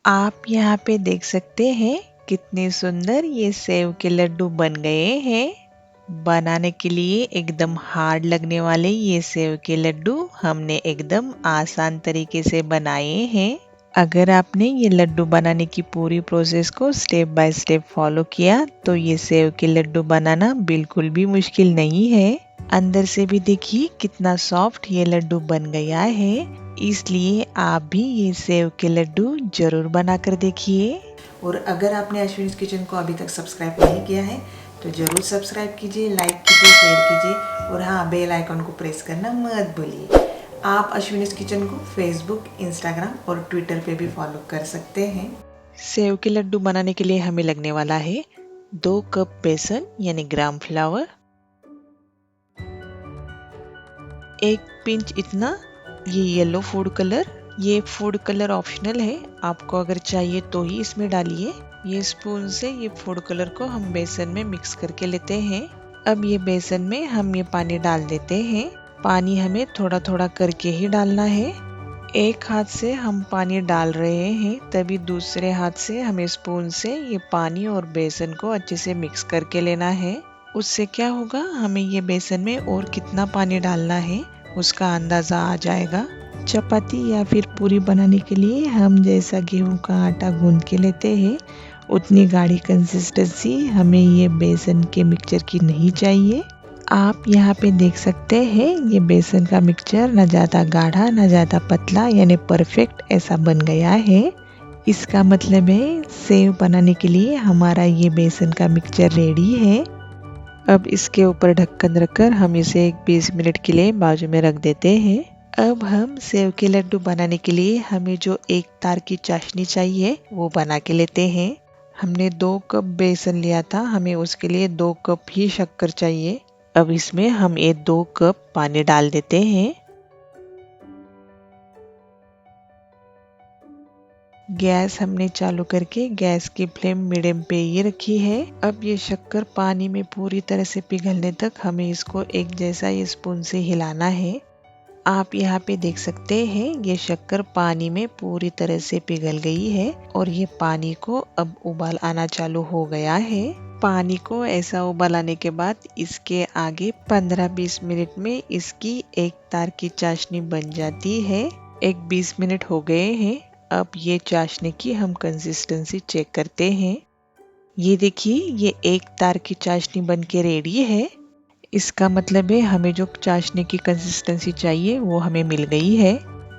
आप यहाँ पे देख सकते हैं कितने सुंदर ये सेव के लड्डू बन गए हैं। बनाने के लिए एकदम हार्ड लगने वाले ये सेव के लड्डू हमने एकदम आसान तरीके से बनाए हैं। अगर आपने ये लड्डू बनाने की पूरी प्रोसेस को स्टेप बाय स्टेप फॉलो किया तो ये सेव के लड्डू बनाना बिल्कुल भी मुश्किल नहीं है। अंदर से भी देखिए कितना सॉफ्ट ये लड्डू बन गया है। इसलिए आप भी ये सेव के लड्डू जरूर बना कर देखिए। और अगर आपने अश्विनीज किचन को अभी तक सब्सक्राइब नहीं किया है तो ज़रूर सब्सक्राइब कीजिए, लाइक कीजिए, शेयर कीजिए और हाँ, बेल आइकन को प्रेस करना मत भूलिए। आप अश्विनीज किचन को फेसबुक, इंस्टाग्राम और ट्विटर पे भी फॉलो कर सकते हैं। सेव के लड्डू बनाने के लिए हमें लगने वाला है 2 कप बेसन यानी ग्राम फ्लावर, 1 पिंच इतना ये येलो फूड कलर। ये फूड कलर ऑप्शनल है, आपको अगर चाहिए तो ही इसमें डालिए। ये स्पून से ये फूड कलर को हम बेसन में मिक्स करके लेते हैं। अब ये बेसन में हम ये पानी डाल देते हैं। पानी हमें थोड़ा थोड़ा करके ही डालना है। एक हाथ से हम पानी डाल रहे हैं, तभी दूसरे हाथ से हमें स्पून से ये पानी और बेसन को अच्छे से मिक्स करके लेना है। उससे क्या होगा, हमें ये बेसन में और कितना पानी डालना है उसका अंदाज़ा आ जाएगा। चपाती या फिर पूरी बनाने के लिए हम जैसा गेहूं का आटा गूंद के लेते हैं उतनी गाढ़ी कंसिस्टेंसी हमें ये बेसन के मिक्सचर की नहीं चाहिए। आप यहाँ पे देख सकते हैं ये बेसन का मिक्सचर न ज़्यादा गाढ़ा न ज़्यादा पतला यानी परफेक्ट ऐसा बन गया है। इसका मतलब है सेव बनाने के लिए हमारा ये बेसन का मिक्सचर रेडी है। अब इसके ऊपर ढक्कन रखकर हम इसे 20 मिनट के लिए बाजू में रख देते हैं। अब हम सेव के लड्डू बनाने के लिए हमें जो एक तार की चाशनी चाहिए वो बना के लेते हैं। हमने 2 कप बेसन लिया था, हमें उसके लिए 2 कप ही शक्कर चाहिए। अब इसमें हम ये 2 कप पानी डाल देते हैं। गैस हमने चालू करके गैस की फ्लेम मीडियम पे ही रखी है। अब ये शक्कर पानी में पूरी तरह से पिघलने तक हमें इसको एक जैसा ये स्पून से हिलाना है। आप यहाँ पे देख सकते हैं ये शक्कर पानी में पूरी तरह से पिघल गई है और ये पानी को अब उबाल आना चालू हो गया है। पानी को ऐसा उबाल आने के बाद इसके आगे 15-20 मिनट में इसकी एक तार की चाशनी बन जाती है। 20 मिनट हो गए हैं। अब ये चाशनी की हम कंसिस्टेंसी चेक करते हैं। ये देखिए ये एक तार की चाशनी बन के रेडी है। इसका मतलब है हमें जो चाशनी की कंसिस्टेंसी चाहिए वो हमें मिल गई है।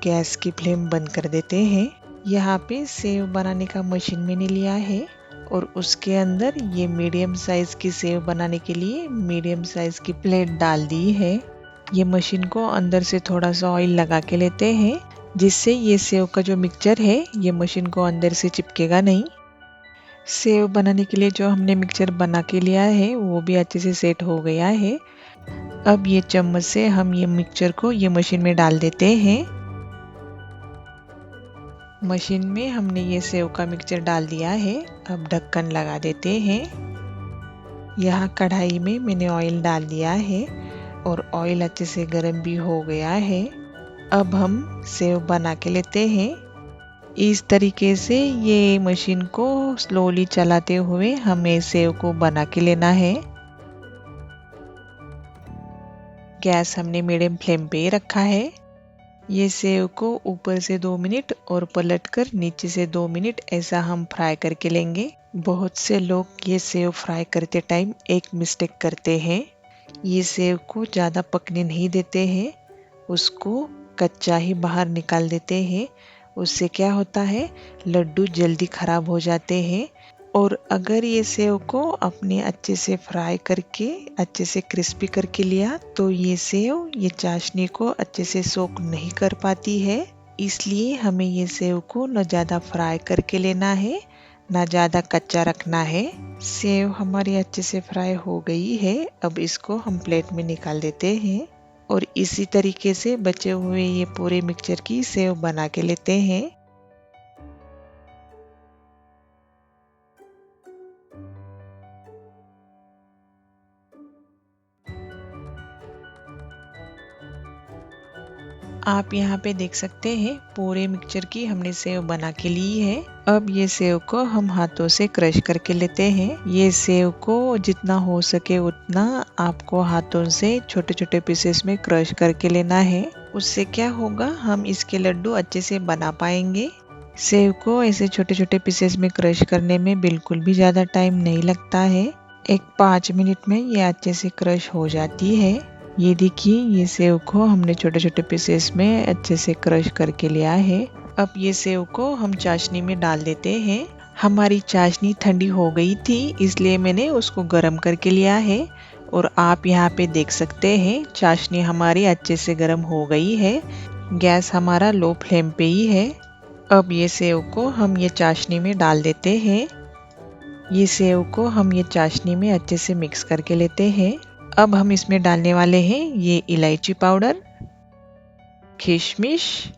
गैस की फ्लेम बंद कर देते हैं। यहाँ पे सेव बनाने का मशीन मैंने लिया है और उसके अंदर ये मीडियम साइज की सेव बनाने के लिए मीडियम साइज की प्लेट डाल दी है। ये मशीन को अंदर से थोड़ा सा ऑयल लगा के लेते हैं जिससे ये सेव का जो मिक्सचर है ये मशीन को अंदर से चिपकेगा नहीं। सेव बनाने के लिए जो हमने मिक्सचर बना के लिया है वो भी अच्छे से सेट हो गया है। अब ये चम्मच से हम ये मिक्सचर को ये मशीन में डाल देते हैं। मशीन में हमने ये सेव का मिक्सचर डाल दिया है। अब ढक्कन लगा देते हैं। यहाँ कढ़ाई में मैंने ऑयल डाल दिया है और ऑयल अच्छे से गर्म भी हो गया है। अब हम सेव बना के लेते हैं। इस तरीके से ये मशीन को स्लोली चलाते हुए हमें सेव को बना के लेना है। गैस हमने मीडियम फ्लेम पे रखा है। ये सेव को ऊपर से 2 मिनट और पलटकर नीचे से 2 मिनट ऐसा हम फ्राई करके लेंगे। बहुत से लोग ये सेव फ्राई करते टाइम एक मिस्टेक करते हैं, ये सेव को ज़्यादा पकने नहीं देते हैं, उसको कच्चा ही बाहर निकाल देते हैं। उससे क्या होता है, लड्डू जल्दी खराब हो जाते हैं। और अगर ये सेव को अपने अच्छे से फ्राई करके अच्छे से क्रिस्पी करके लिया तो ये सेव ये चाशनी को अच्छे से सोक नहीं कर पाती है। इसलिए हमें ये सेव को न ज़्यादा फ्राई करके लेना है न ज़्यादा कच्चा रखना है। सेव हमारी अच्छे से फ्राई हो गई है। अब इसको हम प्लेट में निकाल देते हैं और इसी तरीके से बचे हुए ये पूरे मिक्सचर की सेव बना के लेते हैं। आप यहाँ पे देख सकते हैं पूरे मिक्सचर की हमने सेव बना के ली है। अब ये सेव को हम हाथों से क्रश करके लेते हैं। ये सेव को जितना हो सके उतना आपको हाथों से छोटे छोटे पीसेस में क्रश करके लेना है। उससे क्या होगा, हम इसके लड्डू अच्छे से बना पाएंगे। सेव को ऐसे छोटे छोटे पीसेस में क्रश करने में बिल्कुल भी ज़्यादा टाइम नहीं लगता है। एक 5 मिनट में ये अच्छे से क्रश हो जाती है। ये देखिए, ये सेव को हमने छोटे छोटे पीसेस में अच्छे से क्रश करके लिया है। अब ये सेव को हम चाशनी में डाल देते हैं। हमारी चाशनी ठंडी हो गई थी, इसलिए मैंने उसको गर्म करके लिया है। और आप यहाँ पे देख सकते हैं चाशनी हमारी अच्छे से गर्म हो गई है। गैस हमारा लो फ्लेम पे ही है। अब ये सेव को हम ये चाशनी में डाल देते हैं। ये सेव को हम ये चाशनी में अच्छे से मिक्स करके लेते हैं। अब हम इसमें डालने वाले हैं ये इलायची पाउडर, किशमिश,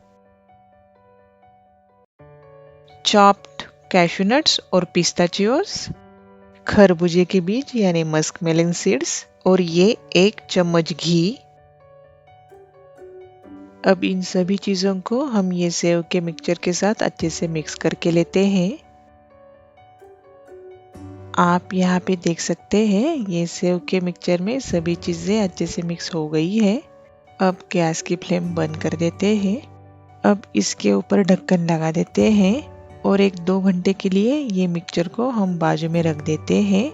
चॉप्ड कैशू नट्स और पिस्ताचियोस, खरबूजे के बीज यानी मस्कमेलन सीड्स, और ये 1 चम्मच घी। अब इन सभी चीज़ों को हम ये सेव के मिक्सचर के साथ अच्छे से मिक्स करके लेते हैं। आप यहाँ पे देख सकते हैं ये सेव के मिक्सचर में सभी चीज़ें अच्छे से मिक्स हो गई है। अब गैस की फ्लेम बंद कर देते हैं। अब इसके ऊपर ढक्कन लगा देते हैं और 1-2 घंटे के लिए ये मिक्सचर को हम बाजू में रख देते हैं।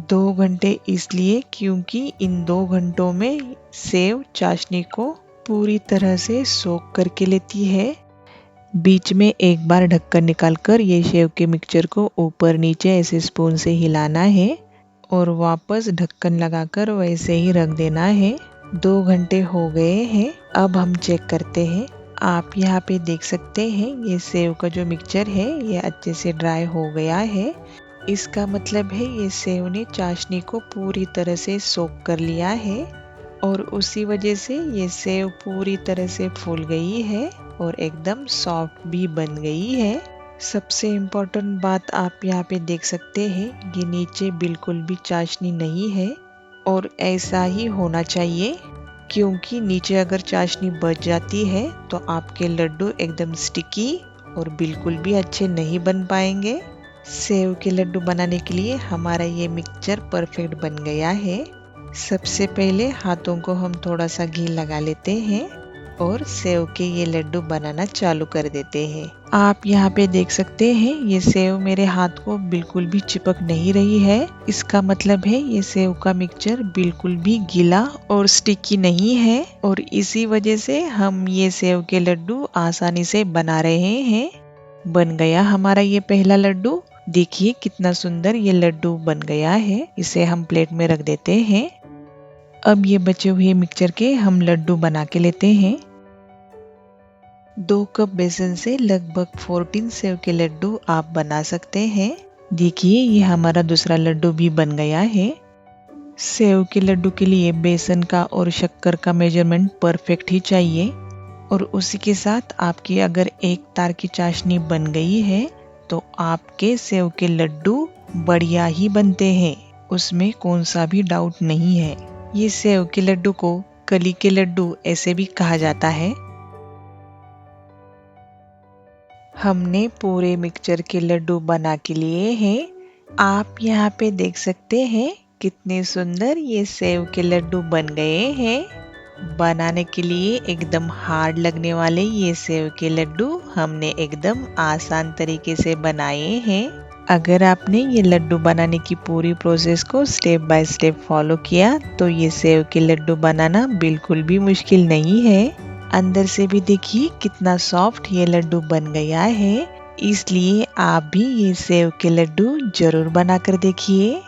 2 घंटे इसलिए क्योंकि इन 2 घंटों में सेव चाशनी को पूरी तरह से सोक करके लेती है। बीच में एक बार ढक्कन निकालकर ये सेव के मिक्सचर को ऊपर नीचे ऐसे स्पून से हिलाना है और वापस ढक्कन लगाकर वैसे ही रख देना है। 2 घंटे हो गए हैं। अब हम चेक करते हैं। आप यहाँ पे देख सकते हैं ये सेव का जो मिक्सचर है ये अच्छे से ड्राई हो गया है। इसका मतलब है ये सेव ने चाशनी को पूरी तरह से सोक कर लिया है और उसी वजह से ये सेव पूरी तरह से फूल गई है और एकदम सॉफ्ट भी बन गई है। सबसे इम्पोर्टेंट बात आप यहाँ पे देख सकते हैं ये नीचे बिल्कुल भी चाशनी नहीं है और ऐसा ही होना चाहिए, क्योंकि नीचे अगर चाशनी बच जाती है तो आपके लड्डू एकदम स्टिकी और बिल्कुल भी अच्छे नहीं बन पाएंगे। सेव के लड्डू बनाने के लिए हमारा ये मिक्सचर परफेक्ट बन गया है। सबसे पहले हाथों को हम थोड़ा सा घी लगा लेते हैं और सेव के ये लड्डू बनाना चालू कर देते हैं। आप यहाँ पे देख सकते हैं ये सेव मेरे हाथ को बिल्कुल भी चिपक नहीं रही है। इसका मतलब है ये सेव का मिक्सचर बिल्कुल भी गीला और स्टिकी नहीं है और इसी वजह से हम ये सेव के लड्डू आसानी से बना रहे हैं। बन गया हमारा ये पहला लड्डू। देखिए कितना सुंदर ये लड्डू बन गया है। इसे हम प्लेट में रख देते हैं। अब ये बचे हुए मिक्सचर के हम लड्डू बना के लेते हैं। 2 कप बेसन से लगभग 14 सेव के लड्डू आप बना सकते हैं। देखिए ये हमारा दूसरा लड्डू भी बन गया है। सेव के लड्डू के लिए बेसन का और शक्कर का मेजरमेंट परफेक्ट ही चाहिए और उसी के साथ आपकी अगर 1 तार की चाशनी बन गई है तो आपके सेव के लड्डू बढ़िया ही बनते हैं, उसमें कौन सा भी डाउट नहीं है। ये सेव के लड्डू को कली के लड्डू ऐसे भी कहा जाता है। हमने पूरे मिक्सचर के लड्डू बना के लिए हैं। आप यहाँ पे देख सकते हैं कितने सुंदर ये सेव के लड्डू बन गए हैं। बनाने के लिए एकदम हार्ड लगने वाले ये सेव के लड्डू हमने एकदम आसान तरीके से बनाए हैं। अगर आपने ये लड्डू बनाने की पूरी प्रोसेस को स्टेप बाय स्टेप फॉलो किया तो ये सेव के लड्डू बनाना बिल्कुल भी मुश्किल नहीं है। अंदर से भी देखिए कितना सॉफ्ट ये लड्डू बन गया है। इसलिए आप भी ये सेव के लड्डू जरूर बना कर देखिए।